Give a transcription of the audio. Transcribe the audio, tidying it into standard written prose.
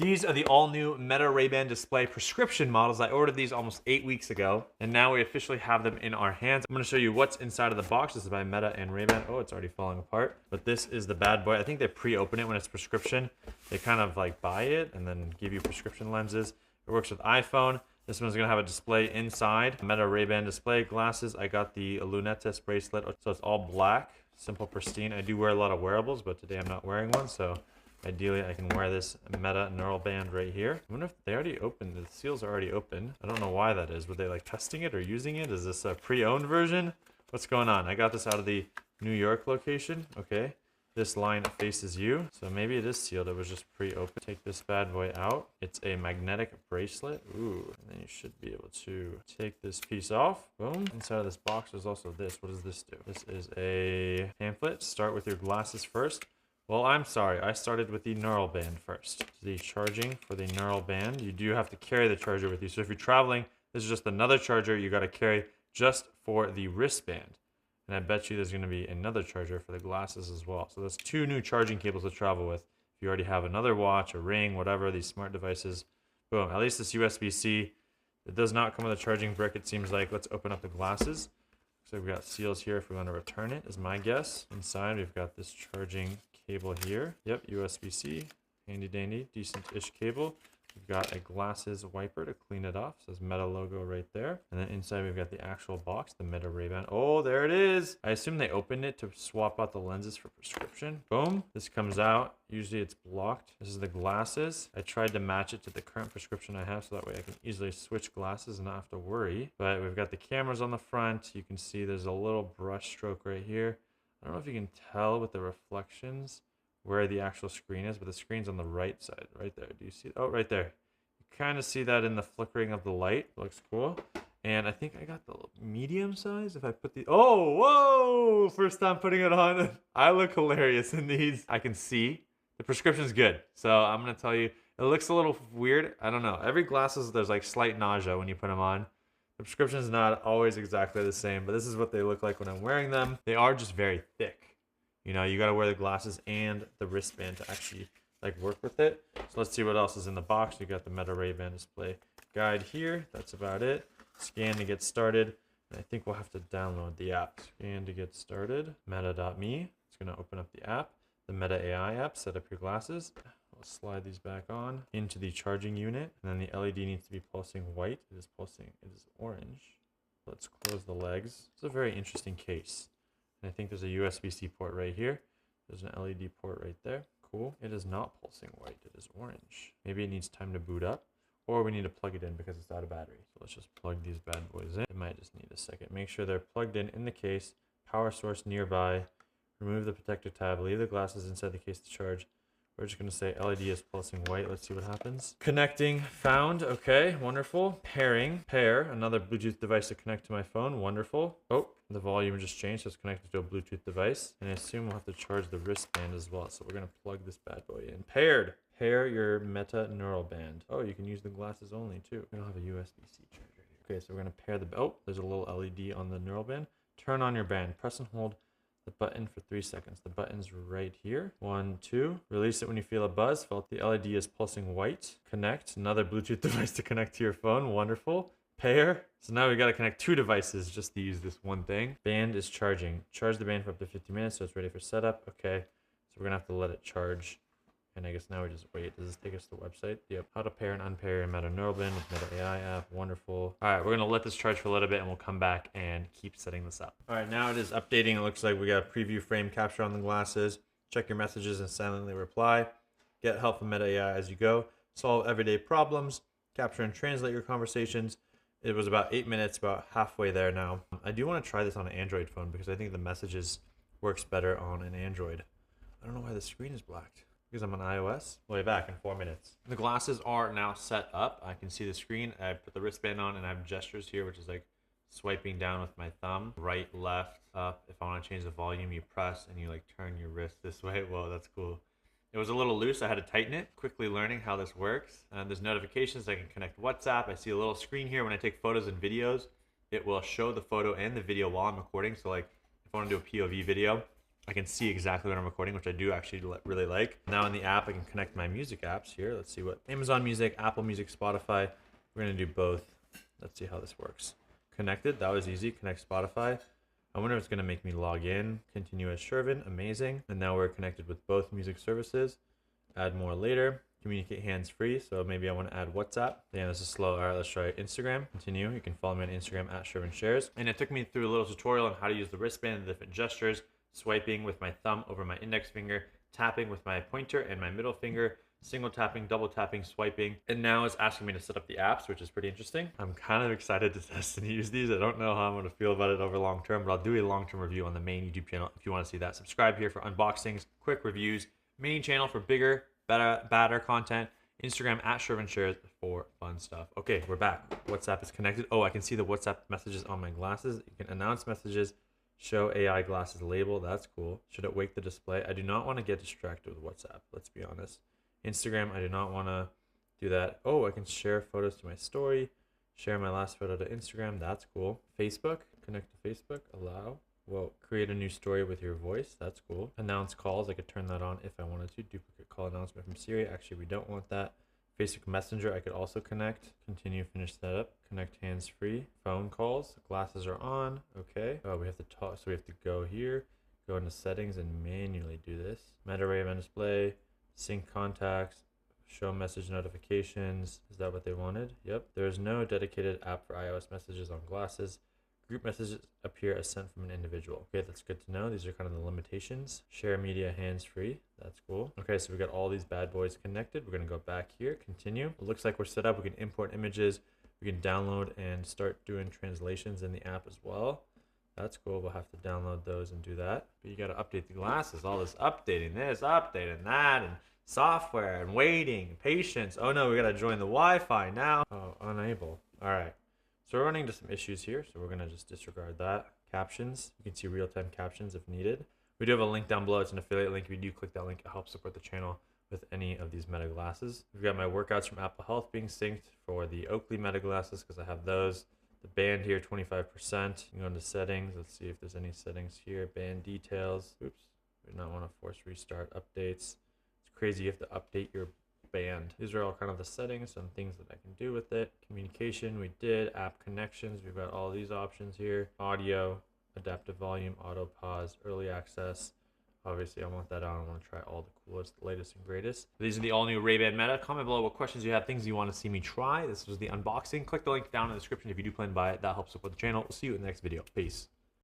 These are the all-new Meta Ray-Ban display prescription models. I ordered these almost 8 weeks ago, and now we officially have them in our hands. I'm going to show you what's inside of the box. This is by Meta and Ray-Ban. Oh, it's already falling apart. But this is the bad boy. I think they pre-open it when it's prescription. They kind of like buy it and then give you prescription lenses. It works with iPhone. This one's going to have a display inside. Meta Ray-Ban display glasses. I got the Lunettes bracelet, so it's all black, simple, pristine. I do wear a lot of wearables, but today I'm not wearing one, so ideally, I can wear this Meta neural band right here. I wonder if they already opened. The seals are already open. I don't know why that is. Were they like testing it or using it? Is this a pre-owned version? What's going on? I got this out of the New York location. Okay. This line faces you. So maybe it is sealed. It was just pre-open. Take this bad boy out. It's a magnetic bracelet. Ooh. And then you should be able to take this piece off. Boom. Inside of this box, there's also this. What does this do? This is a pamphlet. Start with your glasses first. Well, I'm sorry. I started with the neural band first. The charging for the neural band. You do have to carry the charger with you. So if you're traveling, this is just another charger you got to carry just for the wristband. And I bet you there's going to be another charger for the glasses as well. So that's 2 new charging cables to travel with. If you already have another watch, a ring, whatever, these smart devices, boom. At least this USB-C. It does not come with a charging brick, it seems like. Let's open up the glasses. So we've got seals here if we want to return it, is my guess. Inside, we've got this charging cable here. Yep, USB-C, handy dandy, decent-ish cable. We've got a glasses wiper to clean it off. It says Meta logo right there. And then inside we've got the actual box, the Meta Ray-Ban. Oh, there it is. I assume they opened it to swap out the lenses for prescription. Boom. This comes out. Usually it's blocked. This is the glasses. I tried to match it to the current prescription I have so that way I can easily switch glasses and not have to worry. But we've got the cameras on the front. You can see there's a little brush stroke right here. I don't know if you can tell with the reflections where the actual screen is, but the screen's on the right side, right there. Do you see? Oh, right there. You kind of see that in the flickering of the light. Looks cool. And I think I got the medium size. If I put the, oh, whoa, first time putting it on. I look hilarious in these. I can see. The prescription's good. So I'm going to tell you, it looks a little weird. I don't know. Every glasses, there's like slight nausea when you put them on. The prescription's not always exactly the same, but this is what they look like when I'm wearing them. They are just very thick. You know, you got to wear the glasses and the wristband to actually like work with it. So let's see what else is in the box. You got the Meta Ray-Ban display guide here. That's about it. Scan to get started. And I think we'll have to download the app. Scan to get started. Meta.me. It's going to open up the app. The Meta AI app. Set up your glasses. We'll slide these back on into the charging unit. And then the LED needs to be pulsing white. It is pulsing. It is orange. Let's close the legs. It's a very interesting case. And I think there's a USB-C port right here. There's an LED port right there. Cool. It is not pulsing white. It is orange. Maybe it needs time to boot up. Or we need to plug it in because it's out of battery. So let's just plug these bad boys in. It might just need a second. Make sure they're plugged in the case. Power source nearby. Remove the protector tab. Leave the glasses inside the case to charge. We're just going to say LED is pulsing white. Let's see what happens. Connecting found. Okay, wonderful. Pairing. Pair. Another Bluetooth device to connect to my phone. Wonderful. Oh, the volume just changed, so it's connected to a Bluetooth device. And I assume we'll have to charge the wristband as well. So we're going to plug this bad boy in. Paired. Pair your Meta neural band. Oh, you can use the glasses only too. We don't have a USB-C charger here. Okay, so we're going to pair the... Oh, there's a little LED on the neural band. Turn on your band. Press and hold the button for 3 seconds. The button's right here. 1, 2. Release it when you feel a buzz. Felt the LED is pulsing white. Connect. Another Bluetooth device to connect to your phone. Wonderful. Pair. So now we got to connect 2 devices just to use this one thing. Band is charging. Charge the band for up to 50 minutes so it's ready for setup. Okay. So we're going to have to let it charge. And I guess now we just wait. Does this take us to the website? Yep. How to pair and unpair your Meta neural band with Meta AI app. Wonderful. All right, we're going to let this charge for a little bit and we'll come back and keep setting this up. All right, now it is updating. It looks like we got a preview frame capture on the glasses. Check your messages and silently reply. Get help from Meta AI as you go. Solve everyday problems. Capture and translate your conversations. It was about 8 minutes, about halfway there now. I do want to try this on an Android phone because I think the messages works better on an Android. I don't know why the screen is blacked. Because I'm on iOS. We'll be back in 4 minutes. The glasses are now set up. I can see the screen. I put the wristband on and I have gestures here, which is like swiping down with my thumb. Right, left, up. If I want to change the volume, you press and you like turn your wrist this way. Whoa, that's cool. It was a little loose. I had to tighten it. Quickly learning how this works. There's notifications. I can connect WhatsApp. I see a little screen here when I take photos and videos. It will show the photo and the video while I'm recording. So like if I want to do a POV video, I can see exactly what I'm recording, which I do actually really like. Now in the app, I can connect my music apps here. Let's see what Amazon Music, Apple Music, Spotify. We're gonna do both. Let's see how this works. Connected, that was easy. Connect Spotify. I wonder if it's gonna make me log in. Continue as Shervin, amazing. And now we're connected with both music services. Add more later. Communicate hands-free, so maybe I want to add WhatsApp. Yeah, this is slow. All right, let's try Instagram. Continue. You can follow me on Instagram at Shervin Shares. And it took me through a little tutorial on how to use the wristband, the different gestures, swiping with my thumb over my index finger, tapping with my pointer and my middle finger, single tapping, double tapping, swiping. And now it's asking me to set up the apps, which is pretty interesting. I'm kind of excited to test and use these. I don't know how I'm going to feel about it over long term, but I'll do a long-term review on the main YouTube channel if you want to see that. Subscribe here for unboxings, quick reviews, main channel for bigger, better content, Instagram at Shervin Shares for fun stuff. Okay, we're back. WhatsApp is connected. Oh, I can see the WhatsApp messages on my glasses. You can announce messages, show AI glasses label. That's cool. Should it wake the display? I do not want to get distracted with WhatsApp. Let's be honest. Instagram, I do not want to do that. Oh, I can share photos to my story, share my last photo to Instagram. That's cool. Facebook, connect to Facebook, allow. Well, create a new story with your voice. That's cool. Announce calls. I could turn that on if I wanted to. Duplicate call announcement from Siri. Actually, we don't want that. Facebook Messenger, I could also connect. Continue, finish setup. Connect hands-free. Phone calls. Glasses are on. Okay. Oh, we have to talk. So we have to go here, go into settings and manually do this. Meta Ray-Ban display, sync contacts, show message notifications. Is that what they wanted? Yep. There's no dedicated app for iOS messages on glasses. Group messages appear as sent from an individual. Okay, that's good to know. These are kind of the limitations. Share media hands-free. That's cool. Okay, so we got all these bad boys connected. We're gonna go back here, continue. It looks like we're set up. We can import images. We can download and start doing translations in the app as well. That's cool. We'll have to download those and do that. But you gotta update the glasses. All this updating this, updating that, and software and waiting, patience. Oh no, we gotta join the Wi-Fi now. Oh, unable. All right. So we're running into some issues here, so we're gonna just disregard that. Captions, you can see real-time captions if needed. We do have a link down below. It's an affiliate link. If you do click that link, it helps support the channel with any of these Meta glasses. We've got my workouts from Apple Health being synced for the Oakley Meta glasses because I have those. The band here, 25%. You can go into settings. Let's see if there's any settings here. Band details. Oops, we do not want to force restart updates. It's crazy. You have to update your band. These are all kind of the settings, some things that I can do with it. Communication, we did. App connections, we've got all these options here. Audio, adaptive volume, auto pause, early access. Obviously, I want that on. I want to try all the coolest, latest, and greatest. These are the all-new Ray-Ban Meta. Comment below what questions you have, things you want to see me try. This was the unboxing. Click the link down in the description if you do plan to buy it. That helps support the channel. We'll see you in the next video. Peace.